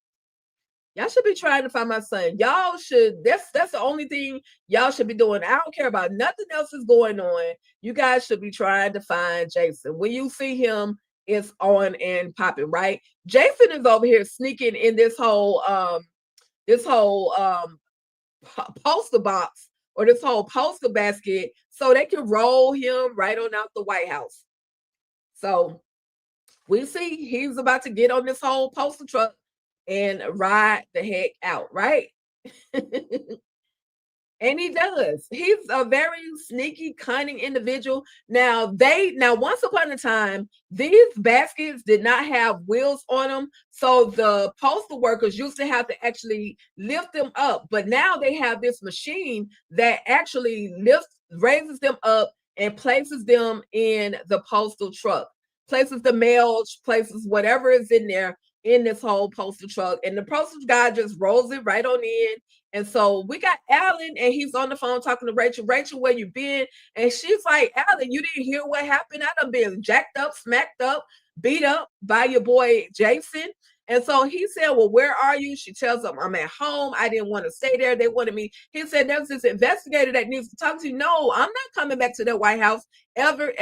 D: Y'all should be trying to find my son. Y'all should, that's the only thing y'all should be doing. I don't care about nothing else is going on. You guys should be trying to find Jason. When you see him, it's on and popping, right? Jason is over here sneaking in this whole poster box or this whole poster basket so they can roll him right on out the White House. So we see he's about to get on this whole poster truck and ride the heck out, right? And he does. He's a very sneaky, cunning individual. Now, once upon a time, these baskets did not have wheels on them. So the postal workers used to have to actually lift them up. But now they have this machine that actually raises them up and places them in the postal truck, places the mail, places whatever is in there in this whole postal truck. And the postal guy just rolls it right on in. And so we got Alan, and he's on the phone talking to Rachel. Rachel, where you been? And she's like, Alan, you didn't hear what happened? I done been jacked up, smacked up, beat up by your boy Jason. And so he said, well, where are you? She tells him, I'm at home. I didn't want to stay there. They wanted me. He said, there's this investigator that needs to talk to you. No, I'm not coming back to the White House ever.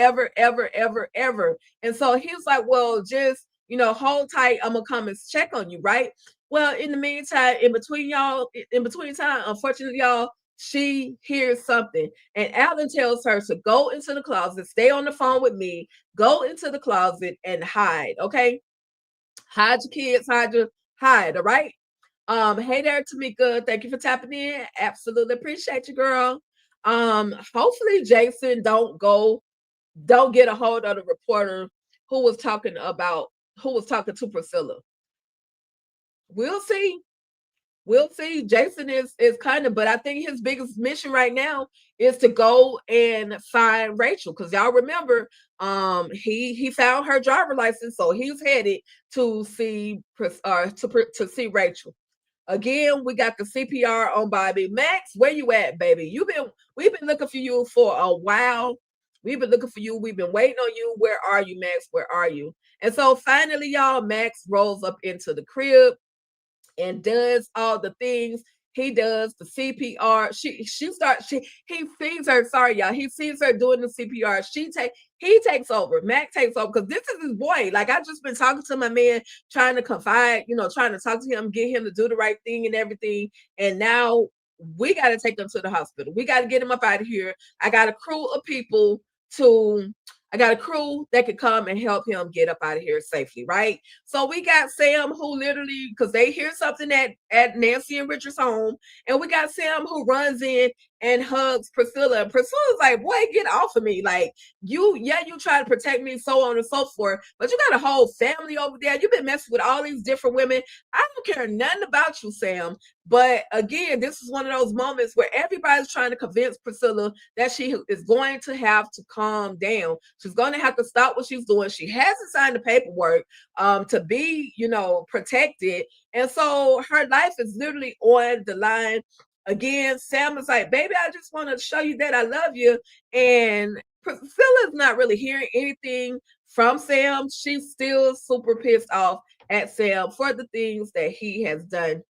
D: And so he was like, well, just, hold tight. I'm going to come and check on you, right? Well, in the meantime, in between time, unfortunately, y'all, she hears something. And Alan tells her to go into the closet, stay on the phone with me, go into the closet and hide, okay? Hide your kids, hide, all right? Hey there, Tamika. Thank you for tapping in. Absolutely appreciate you, girl. Hopefully Jason don't get a hold of the reporter who was talking to Priscilla. We'll see. Jason is kind of, but I think his biggest mission right now is to go and find Rachel. Because y'all remember, he found her driver license, so he's headed to see Rachel. Again, we got the CPR on Bobby. Max, where you at, baby? We've been looking for you for a while. We've been looking for you. We've been waiting on you. Where are you, Max? Where are you? And so finally, y'all, Max rolls up into the crib and does all the things. He does the CPR. He sees her. Sorry, y'all. He sees her doing the CPR. He takes over. Mac takes over because this is his boy. Like, I've just been talking to my man, trying to confide, trying to talk to him, get him to do the right thing and everything. And now we got to take him to the hospital. We got to get him up out of here. I got a crew of people to I got a crew that could come and help him get up out of here safely, right? So we got Sam, who literally, because they hear something at Nancy and Richard's home, and we got Sam who runs in and hugs Priscilla. And Priscilla's like, boy, get off of me. Like, you try to protect me, so on and so forth, but you got a whole family over there. You've been messing with all these different women. I don't care nothing about you, Sam. But again, this is one of those moments where everybody's trying to convince Priscilla that she is going to have to calm down. She's going to have to stop what she's doing. She hasn't signed the paperwork to be, protected. And so her life is literally on the line. Again, Sam is like, baby, I just want to show you that I love you. And Priscilla's not really hearing anything from Sam. She's still super pissed off at Sam for the things that he has done.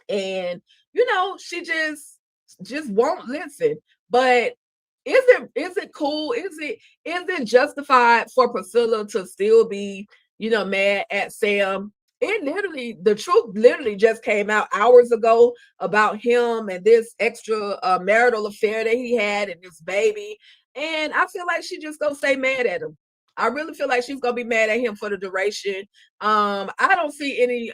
D: And she just won't listen. But is it cool? Is it justified for Priscilla to still be, mad at Sam? The truth literally just came out hours ago about him and this extra marital affair that he had and this baby. And I feel like she just gonna stay mad at him. I really feel like she's gonna be mad at him for the duration. I don't see any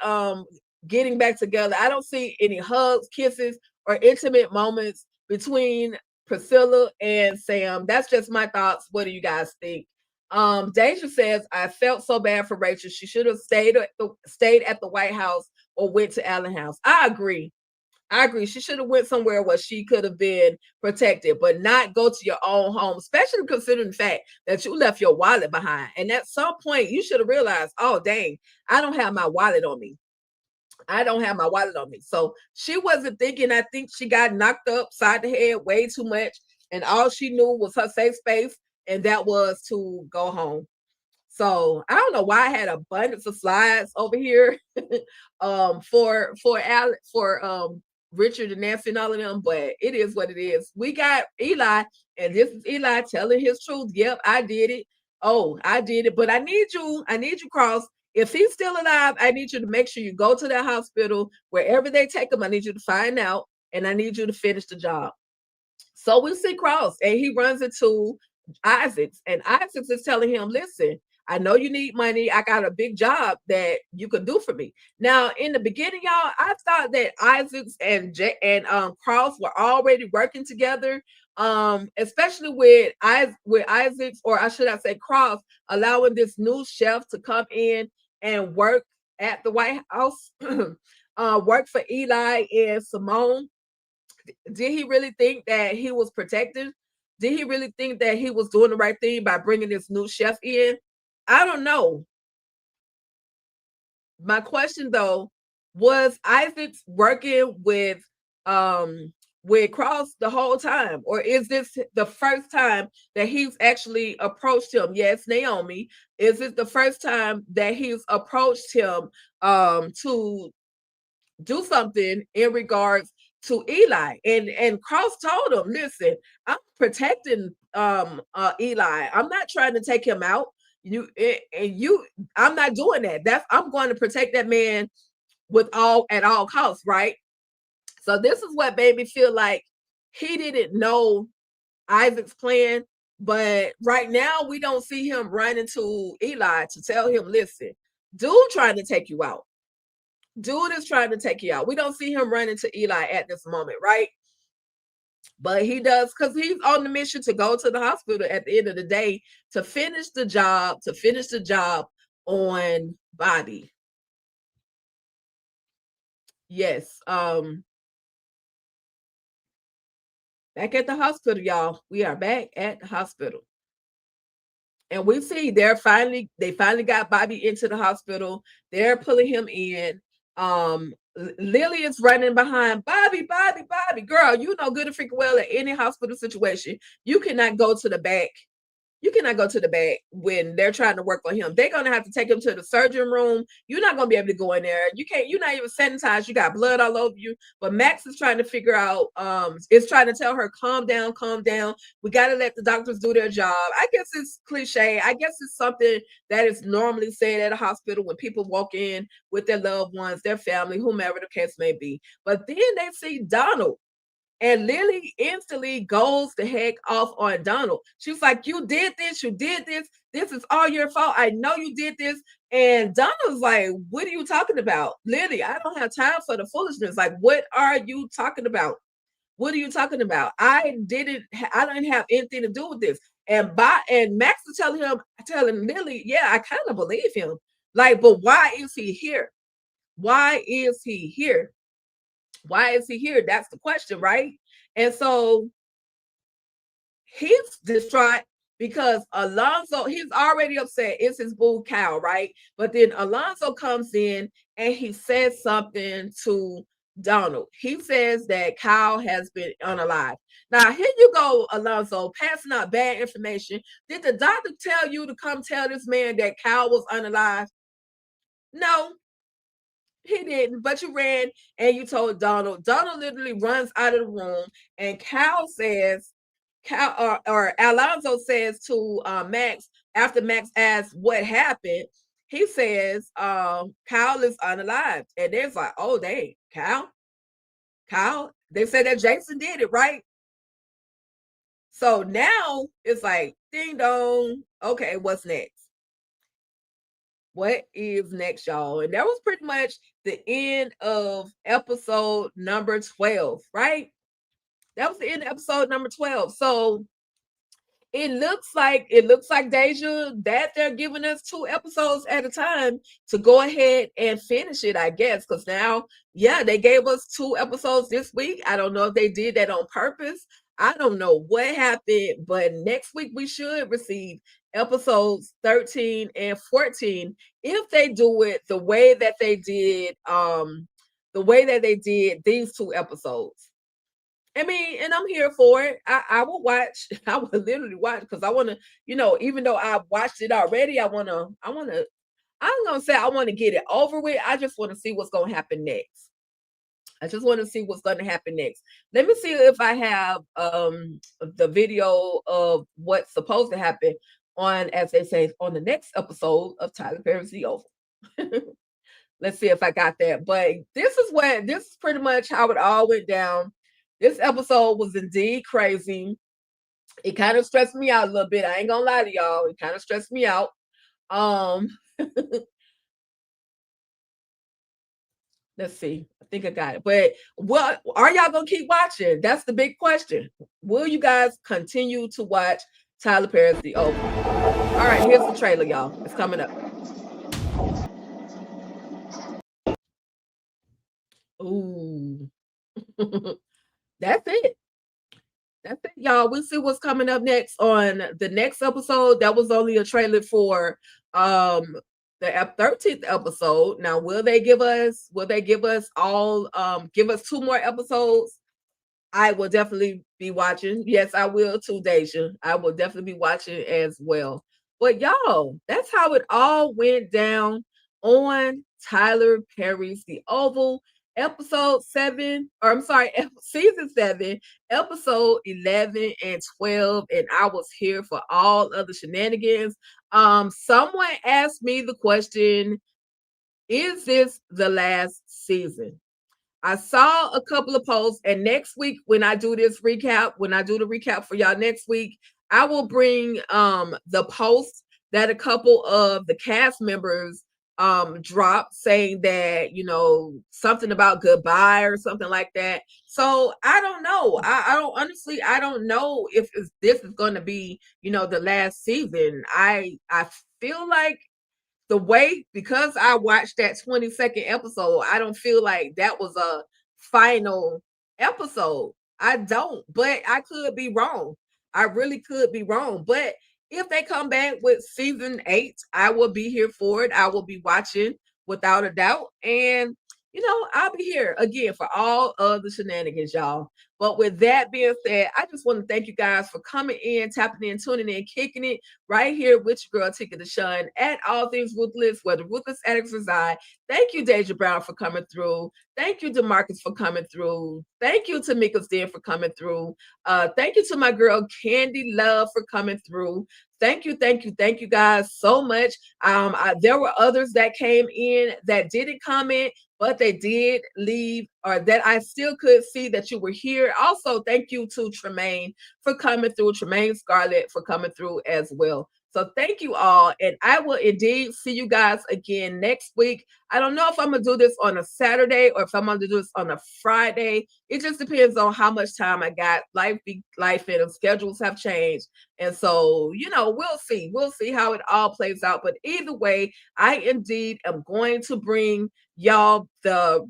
D: getting back together. I don't see any hugs, kisses, or intimate moments between Priscilla and Sam. That's just my thoughts. What do you guys think? Deja says, I felt so bad for Rachel. She should have stayed at the White House or went to Allen House. I agree. She should have went somewhere where she could have been protected, but not go to your own home, especially considering the fact that you left your wallet behind. And at some point, you should have realized, oh, dang, I don't have my wallet on me. So she wasn't thinking. I think she got knocked upside the head way too much. And all she knew was her safe space, and that was to go home. So I don't know why I had abundance of slides over here for Richard and Nancy and all of them, but it is what it is. We got Eli, and this is Eli telling his truth. Yep, I did it. Oh, I did it. But I need you, Cross. If he's still alive, I need you to make sure you go to that hospital. Wherever they take him, I need you to find out, and I need you to finish the job. So we see Cross, and he runs into Isaacs, and Isaacs is telling him, listen, I know you need money. I got a big job that you can do for me. Now, in the beginning, y'all, I thought that Isaacs and Cross were already working together, especially with Isaacs, or I should I say Cross, allowing this new chef to come in and work at the White House, work for Eli and Simone. Did he really think that he was protected? Did he really think that he was doing the right thing by bringing this new chef in? I don't know. My question though, was Isaac working with Cross the whole time, or is this the first time that he's actually approached him? Yes, Naomi, is it the first time that he's approached him to do something in regards to Eli? And Cross told him, listen, I'm protecting Eli. I'm not trying to take him out. I'm not doing that. I'm going to protect that man at all costs, right? So this is what made me feel like he didn't know Isaac's plan, but right now we don't see him running to Eli to tell him, listen, dude trying to take you out. Dude is trying to take you out. We don't see him running to Eli at this moment, right? But he does, because he's on the mission to go to the hospital at the end of the day to finish the job on Bobby. Yes. Back at the hospital, y'all. We are back at the hospital. And we see they finally got Bobby into the hospital. They're pulling him in. Lily is running behind Bobby. Girl, you know good and freaking well at any hospital situation, you cannot go to the back. You cannot go to the back when they're trying to work on him. They're gonna have to take him to the surgery room. You're not gonna be able to go in there. You're not even sanitized. You got blood all over you. But Max is trying to figure out, is trying to tell her, calm down. We gotta let the doctors do their job. I guess it's cliche. I guess it's something that is normally said at a hospital when people walk in with their loved ones, their family, whomever the case may be. But then they see Donald. And Lily instantly goes the heck off on Donald. She was like, you did this, this is all your fault. I know you did this. And Donald's like, what are you talking about? Lily, I don't have time for the foolishness. Like, what are you talking about? What are you talking about? I didn't have anything to do with this. And Max is telling Lily, yeah, I kind of believe him. Like, but why is he here? Why is he here? Why is he here? That's the question, right? And so he's distraught because Alonzo, he's already upset. It's his boo Cal, right? But then Alonzo comes in and he says something to Donald. He says that Kyle has been unalived. Now, here you go, Alonzo, passing out bad information. Did the doctor tell you to come tell this man that Kyle was unalived? No, he didn't, but you ran and you told Donald. Donald literally runs out of the room, and Alonzo says to Max, after Max asks what happened, he says, Kyle is unalived. And they're like, oh, dang, Kyle, they said that Jason did it, right? So now it's like, ding dong. Okay, what's next? What is next, y'all? And that was pretty much the end of episode number 12, right? That was the end of episode number 12. So it looks like Deja that they're giving us 2 episodes at a time to go ahead and finish it, I guess. Because now, yeah, they gave us 2 episodes this week. I don't know if they did that on purpose. I don't know what happened, but next week we should receive episodes 13 and 14 if they do it the way that they did these 2 episodes. I mean, and I'm here for it. I will watch. I will literally watch because I want to, even though I watched it already, I'm going to say I want to get it over with. I just want to see what's going to happen next. Let me see if I have the video of what's supposed to happen on, as they say, on the next episode of Tyler Perry's The Oval. Let's see if I got that. But this is pretty much how it all went down. This episode was indeed crazy. It kind of stressed me out a little bit. I ain't gonna lie to y'all. It kind of stressed me out. Let's see. I think I got it. But what are y'all gonna keep watching? That's the big question. Will you guys continue to watch Tyler Perry's The Oval? All right, here's the trailer, y'all. It's coming up. Ooh. That's it, y'all. We'll see what's coming up next on the next episode. That was only a trailer for the 13th episode. Now, will they give us all give us 2 more episodes? I will definitely be watching. Yes, I will too, Deja. I will definitely be watching as well. But y'all, that's how it all went down on Tyler Perry's The Oval. Season 7, episode 11 and 12, and I was here for all of the shenanigans. Someone asked me the question, is this the last season? I saw a couple of posts, and next week when I do the recap for y'all next week, I will bring the post that a couple of the cast members dropped saying that, something about goodbye or something like that. So I don't know. I don't know if this is going to be, the last season. I feel like the way, because I watched that 22nd episode, I don't feel like that was a final episode. I don't, but I could be wrong. I really could be wrong. But if they come back with season 8, I will be here for it. I will be watching without a doubt. And, I'll be here again for all of the shenanigans, y'all. But with that being said, I just want to thank you guys for coming in, tapping in, tuning in, kicking it right here with your girl, Tika Deshawn, at All Things Ruthless, where the ruthless addicts reside. Thank you, Deja Brown, for coming through. Thank you, DeMarcus, for coming through. Thank you, Tamika's Den, for coming through. Thank you to my girl, Candy Love, for coming through. Thank you guys so much. There were others that came in that didn't comment, but they did leave or that I still could see that you were here. Also, thank you to Tremaine for coming through, Tremaine Scarlett for coming through as well. So thank you all, and I will indeed see you guys again next week. I don't know if I'm going to do this on a Saturday or if I'm going to do this on a Friday. It just depends on how much time I got. Life and schedules have changed. And so, you know, we'll see. We'll see how it all plays out. But either way, I indeed am going to bring y'all the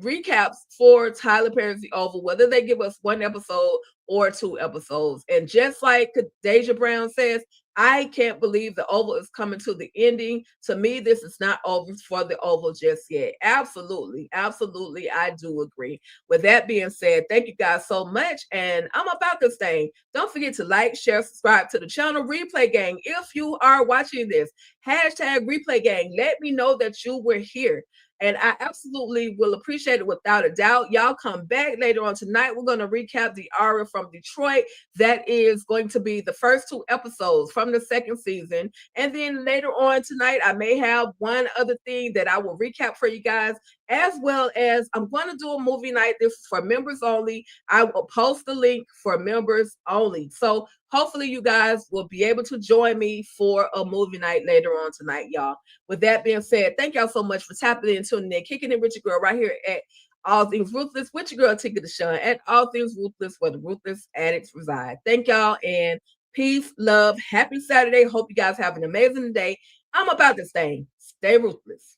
D: recaps for Tyler Perry's The Oval, whether they give us 1 episode or 2 episodes. And just like Deja Brown says, I can't believe The Oval is coming to the ending. To me, this is not over for The Oval just yet. Absolutely. Absolutely. I do agree. With that being said, thank you guys so much. And I'm about this thing. Don't forget to like, share, subscribe to the channel. Replay Gang, if you are watching this, hashtag Replay Gang. Let me know that you were here. And I absolutely will appreciate it without a doubt. Y'all come back later on tonight. We're going to recap the Aria from Detroit. That is going to be the first 2 episodes from the 2nd season. And then later on tonight, I may have one other thing that I will recap for you guys, as well as I'm going to do a movie night. This is for members only. I will post the link for members only. So hopefully you guys will be able to join me for a movie night later on tonight, y'all. With that being said, thank y'all so much for tapping in, tuning in, kicking it with your girl right here at All Things Ruthless with your girl Tika Deshawn at All Things Ruthless, where the ruthless addicts reside. Thank y'all, and peace, love, happy Saturday. Hope you guys have an amazing day. I'm about this thing. Stay ruthless.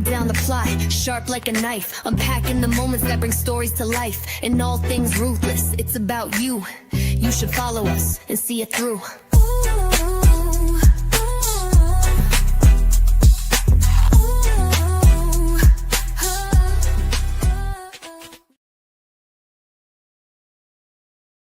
A: Down the plot, sharp like a knife, unpacking the moments that bring stories to life. In All Things Ruthless, it's about you. You should follow us and see it through.